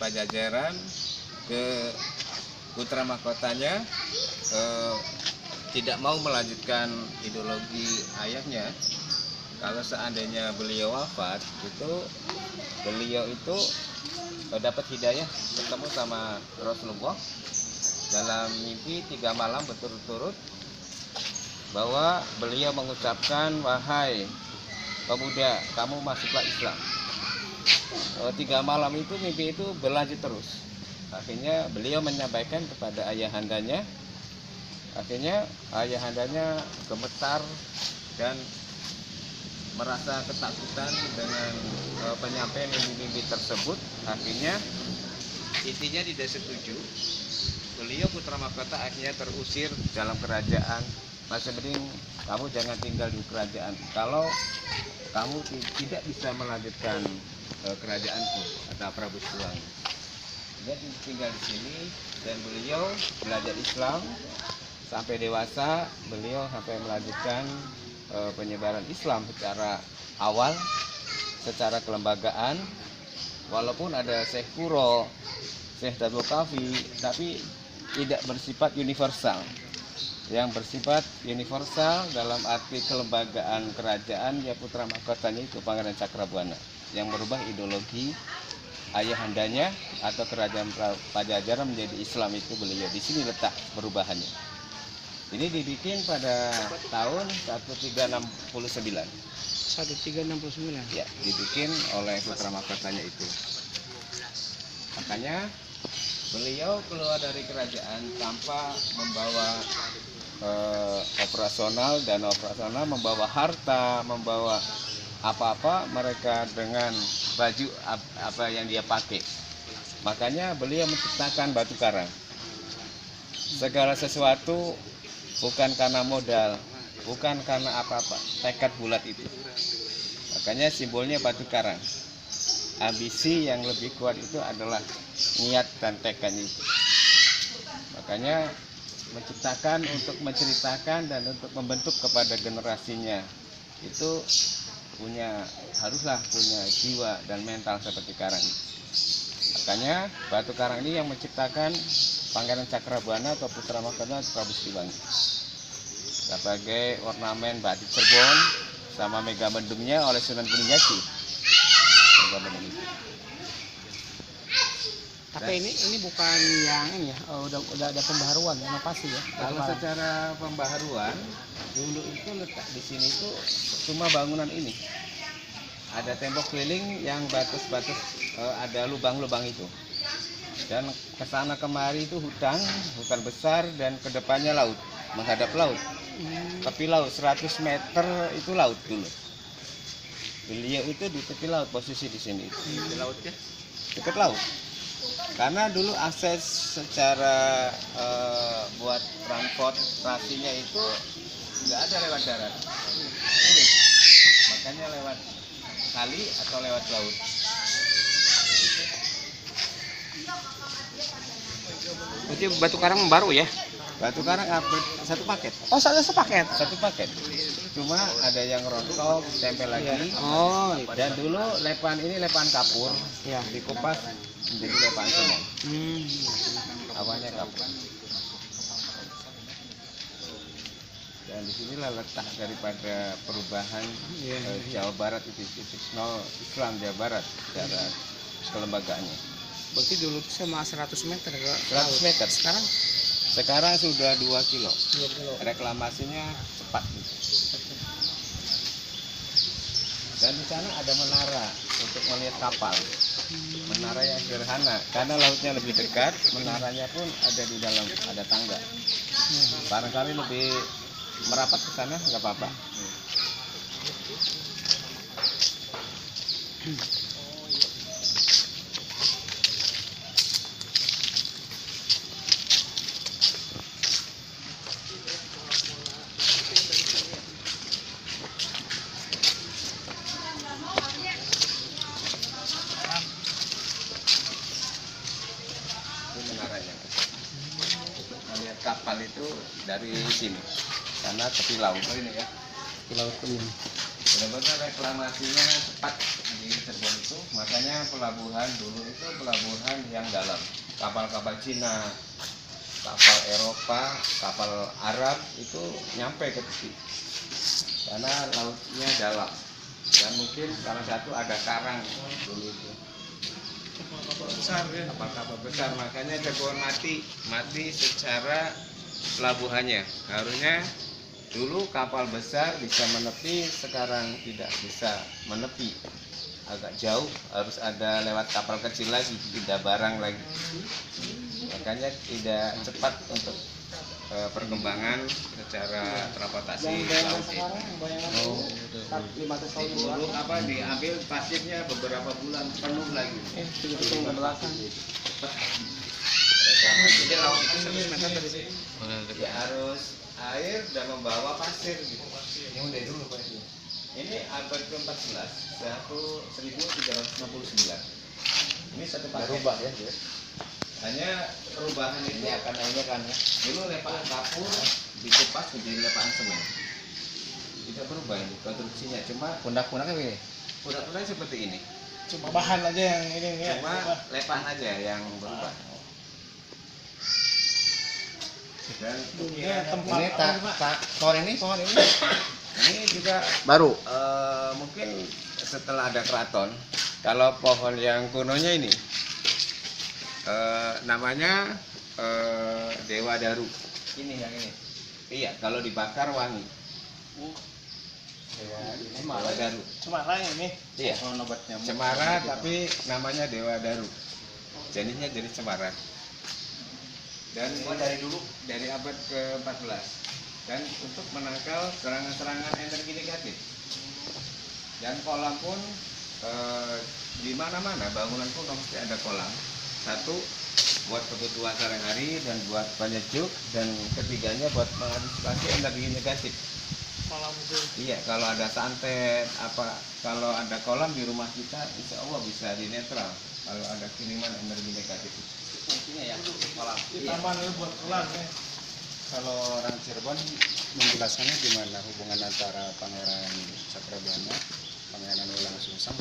Pajajaran ke putra mahkotanya tidak mau melanjutkan ideologi ayahnya. Kalau seandainya beliau wafat, beliau itu dapat hidayah ketemu sama Rasulullah dalam mimpi 3 malam berturut-turut, bahwa beliau mengucapkan, wahai pemuda, kamu masuklah Islam. 3 malam itu mimpi itu berlanjut terus. Akhirnya beliau menyampaikan kepada ayahandanya. Akhirnya ayahandanya gemetar dan merasa ketakutan dengan penyampaian mimpi tersebut. Akhirnya intinya tidak setuju. Beliau putra mahkota akhirnya terusir dalam kerajaan. Masih mending kamu jangan tinggal di kerajaan. Kalau kamu tidak bisa melanjutkan kerajaanku, kata Prabu Siliwangi. Jadi tinggal di sini dan beliau belajar Islam sampai dewasa. Beliau sampai melanjutkan penyebaran Islam secara awal, secara kelembagaan. Walaupun ada Syekh Kuro, Syekh Dadul Kafi, tapi tidak bersifat universal. Yang bersifat universal dalam arti kelembagaan kerajaan, ya putra mahkotanya itu Pangeran Cakrabuana, yang merubah ideologi ayahandanya atau kerajaan Pajajaran menjadi Islam. Itu beliau. Di sini letak perubahannya. Ini dibikin pada tahun 1369. 1369. Ya, dibikin oleh putra mahkotanya itu. Makanya beliau keluar dari kerajaan tanpa membawa operasional, membawa harta, membawa apa-apa. Mereka dengan baju apa yang dia pakai. Makanya beliau menciptakan batu karang. Segala sesuatu bukan karena modal, bukan karena apa-apa, tekad bulat itu. Makanya simbolnya batu karang. Ambisi yang lebih kuat itu adalah niat dan tekadnya itu. Makanya menciptakan untuk menceritakan dan untuk membentuk kepada generasinya itu haruslah punya jiwa dan mental seperti karang. Makanya batu karang ini yang menciptakan Pangeran Cakrabuana atau putra mahkota Prabu Siliwangi sebagai ornamen batik Cirebon sama megamendungnya oleh Sunan Gunung Jati. Tapi ini bukan yang ini ya, udah ada pembaharuan, inovasi ya. Kalau secara pembaharuan, dulu itu letak di sini itu cuma bangunan ini. Ada tembok keliling yang batas-batas ada lubang-lubang itu. Dan kesana kemari itu hutan besar dan kedepannya laut, menghadap laut. Tepi laut 100 meter itu laut dulu. Beliau itu di tepi laut, posisi di sini. Di laut ya? Dekat laut. Karena dulu akses secara buat transportasinya itu nggak ada lewat darat, sulit. Makanya lewat kali atau lewat laut. Berarti batu karang baru ya? Batu karang satu paket. Oh, satu paket. Satu paket. Cuma ada yang rontok, tempel lagi. Oh, dan dulu lepan kapur, ya, dikupas menjadi lepan semua. Awalnya kapur. Dan disinilah letak daripada perubahan Jawa Barat itu titik nol Islam Jawa Barat secara kelembagaannya. Berarti dulu itu sama 100 meter ke 100 meter. Sekarang sudah 2 kilo. 2 kilo. Reklamasinya cepat. Dan di sana ada menara untuk melihat kapal. Menara yang sederhana karena lautnya lebih dekat. Menaranya pun ada di dalam, ada tangga. Barangkali lebih merapat ke sana nggak apa-apa. Menaranya. Melihat kapal itu dari sini, karena tepi laut ini ya. Di laut ini. Benar-benar reklamasinya cepat di Cirebon itu, makanya pelabuhan dulu itu pelabuhan yang dalam. Kapal-kapal Cina, kapal Eropa, kapal Arab itu nyampe ke tepi karena lautnya dalam. Dan mungkin salah satu ada karang dulu itu. Kapal-kapal besar, makanya Cepuan mati secara pelabuhannya. Harusnya dulu kapal besar bisa menepi, sekarang tidak bisa menepi, agak jauh, harus ada lewat kapal kecil lagi, tidak barang lagi, makanya tidak cepat untuk perkembangan secara transportasi laut ini. Dulu diambil pasirnya beberapa bulan penuh lagi. Ke belakang. Jadi laut itu 100 meter dari sini. Ya harus air dan membawa pasir gitu. Ini udah dulu Pak. Ini abad ke-14, 1369. Ini satu paket. Berubah ya. Hanya perubahan ini akan ini kan ya. Dulu lepaan kapur dikupas menjadi lepaan semen. Tidak berubah ini konstruksinya, cuma Pundak-pundaknya begini. pundak-pundaknya seperti ini. Cuma bahan aja yang ini ya. Cuma lepaan aja yang berubah. Dan Ya, tempat Ini pohon ini ini juga baru. mungkin setelah ada keraton. Kalau pohon yang kunonya ini namanya Dewa Daru. Ini yang ini. Iya, kalau dibakar wangi. Dewa Daru. Cemara ini. Iya. Obat nyamuk. Cemara tapi namanya Dewa Daru. Jenisnya jenis cemara. Dan dari dulu dari abad ke-14. Dan untuk menangkal serangan-serangan energi negatif. Dan kolam pun di mana-mana bangunan pun mesti ada kolam. Satu buat kebutuhan sehari-hari dan buat penyejuk, dan ketiganya buat mengantisipasi energi negatif. Kolam itu. Iya, kalau ada santet kalau ada kolam di rumah kita, insya Allah bisa dinetral kalau ada kiriman energi negatif. Fungsinya ya kolam. Ditambah dulu buat kolam ya. Kalau orang Cirebon menjelaskannya gimana hubungan antara Pangeran Cakrabana, Pangeran Wulang Sungsang